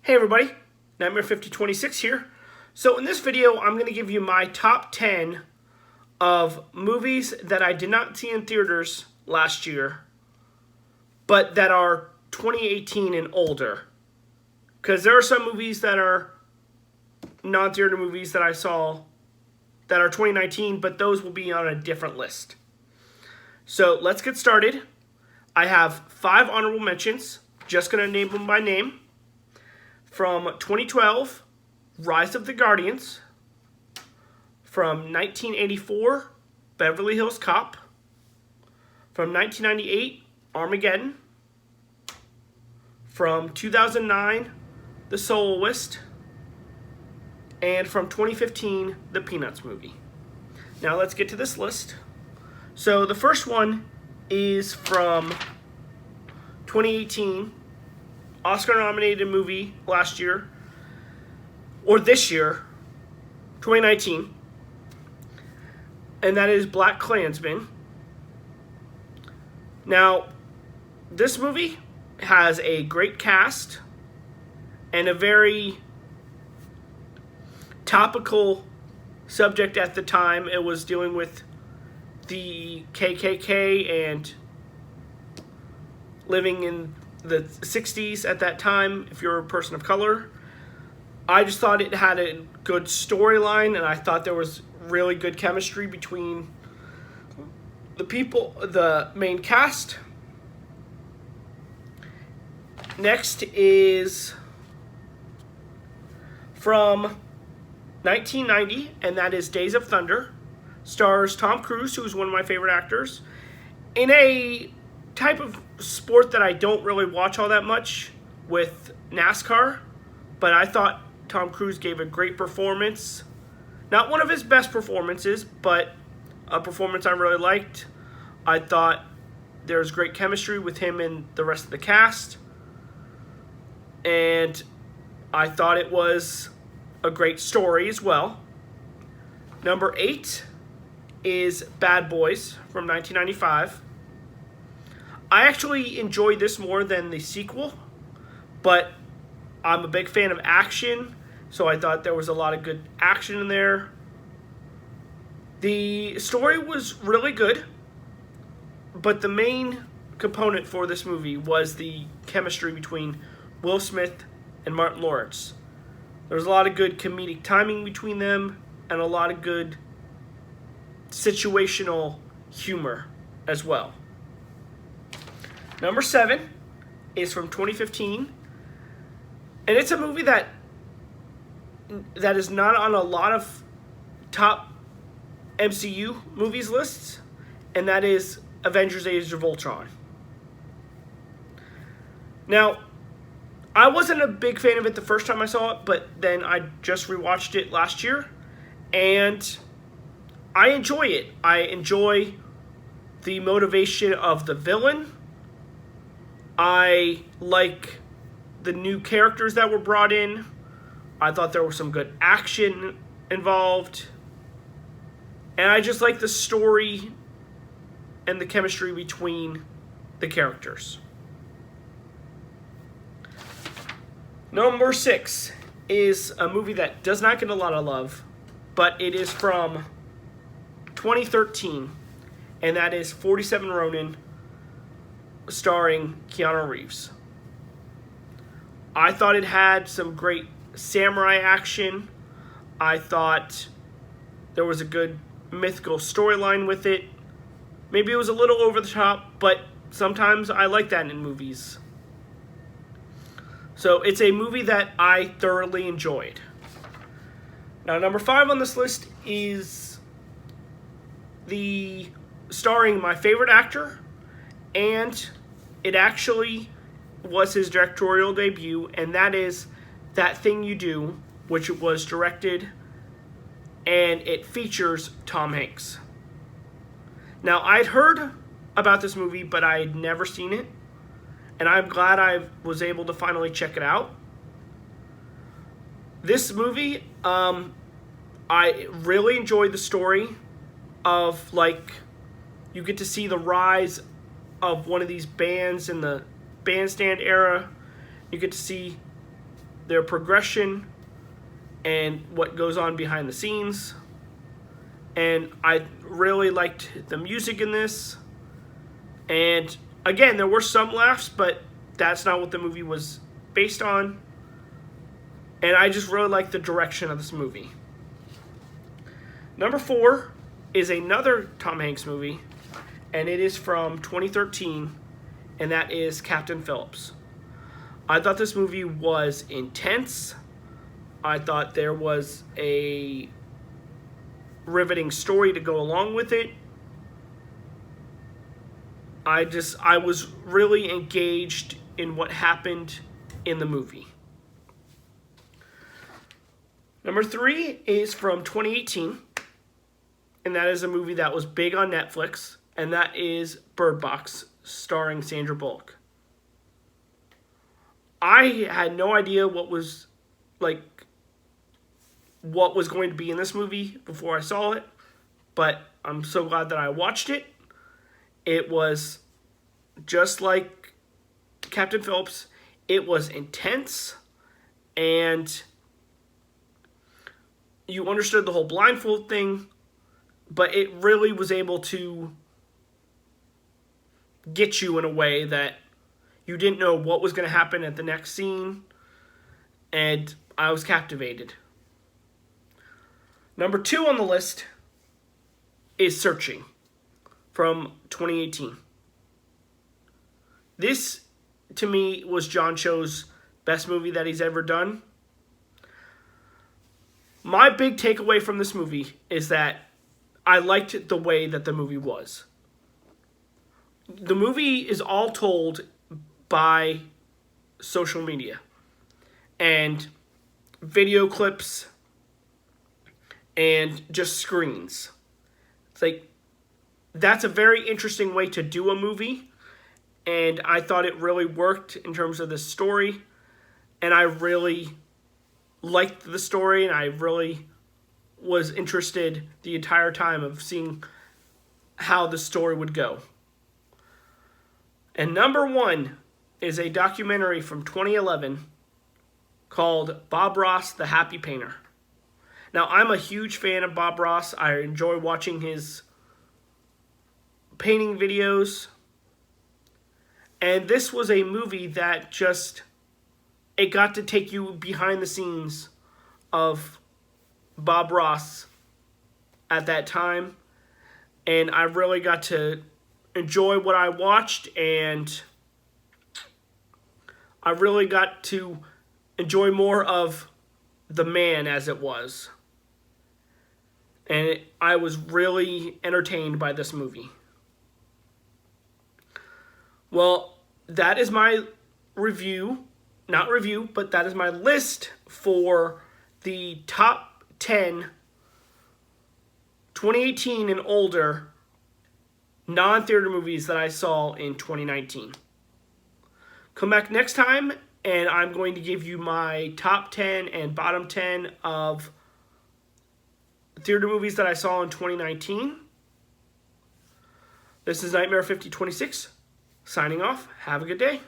Hey everybody, Nightmare 5026 here. So in this video, I'm going to give you my top 10 of movies that I did not see in theaters last year, but that are 2018 and older. Because there are some movies that are non-theater movies that I saw that are 2019, but those will be on a different list. So let's get started. I have 5 honorable mentions, just going to name them by name. From 2012, Rise of the Guardians. From 1984, Beverly Hills Cop. From 1998, Armageddon. From 2009, The Soloist. And from 2015, the Peanuts movie. Now let's get to this list. So the first one is from 2018. Oscar-nominated movie last year, or this year, 2019, and that is Black Klansman. Now, this movie has a great cast and a very topical subject at the time. It was dealing with the KKK and living in the 60s at that time, if you're a person of color. I just thought it had a good storyline, and I thought there was really good chemistry between the people, the main cast. Next is from 1990, and that is Days of Thunder. Stars Tom Cruise, who's one of my favorite actors, in a type of sport that I don't really watch all that much, with NASCAR, but I thought Tom Cruise gave a great performance. Not one of his best performances, but a performance I really liked. I thought there was great chemistry with him and the rest of the cast, and I thought it was a great story as well. Number 8 is Bad Boys from 1995. I actually enjoyed this more than the sequel, but I'm a big fan of action, so I thought there was a lot of good action in there. The story was really good, but the main component for this movie was the chemistry between Will Smith and Martin Lawrence. There was a lot of good comedic timing between them and a lot of good situational humor as well. Number 7 is from 2015, and it's a movie that is not on a lot of top MCU movies lists, and that is Avengers Age of Ultron. Now, I wasn't a big fan of it the first time I saw it, but then I just rewatched it last year, and I enjoy it. I enjoy the motivation of the villain. I like the new characters that were brought in. I thought there was some good action involved. And I just like the story and the chemistry between the characters. Number 6 is a movie that does not get a lot of love, but it is from 2013, and that is 47 Ronin, starring Keanu Reeves. I thought it had some great samurai action. I thought there was a good mythical storyline with it. Maybe it was a little over the top, but sometimes I like that in movies. So it's a movie that I thoroughly enjoyed. Now, number 5 on this list is starring my favorite actor, and it actually was his directorial debut, and that is That Thing You Do, which was directed, and it features Tom Hanks. Now, I'd heard about this movie, but I had never seen it, and I'm glad I was able to finally check it out. This movie, I really enjoyed the story of, you get to see the rise of one of these bands in the bandstand era. You get to see their progression and what goes on behind the scenes. And I really liked the music in this. And again, there were some laughs, but that's not what the movie was based on. And I just really like the direction of this movie. Number 4 is another Tom Hanks movie, and it is from 2013, and that is Captain Phillips. I thought this movie was intense. I thought there was a riveting story to go along with it. I was really engaged in what happened in the movie. Number 3 is from 2018, and that is a movie that was big on Netflix, and that is Bird Box, starring Sandra Bullock. I had no idea what was going to be in this movie before I saw it, but I'm so glad that I watched it. It was just like Captain Phillips. It was intense, and you understood the whole blindfold thing, but it really was able to get you in a way that you didn't know what was going to happen at the next scene, and I was captivated. Number 2 on the list is Searching from 2018. This, to me, was John Cho's best movie that he's ever done. My big takeaway from this movie is that I liked the way that the movie was. The movie is all told by social media and video clips and just screens. It's like, that's a very interesting way to do a movie, and I thought it really worked in terms of the story, and I really liked the story, and I really was interested the entire time of seeing how the story would go. And number 1 is a documentary from 2011 called Bob Ross, the Happy Painter. Now, I'm a huge fan of Bob Ross. I enjoy watching his painting videos. And this was a movie that it got to take you behind the scenes of Bob Ross at that time. And I really got to enjoy what I watched, and I really got to enjoy more of the man as it was. And I was really entertained by this movie. Well, that is my that is my list for the top 10 2018 and older non-theater movies that I saw in 2019. Come back next time, and I'm going to give you my top 10 and bottom 10 of theater movies that I saw in 2019. This is Nightmare 5026, signing off. Have a good day.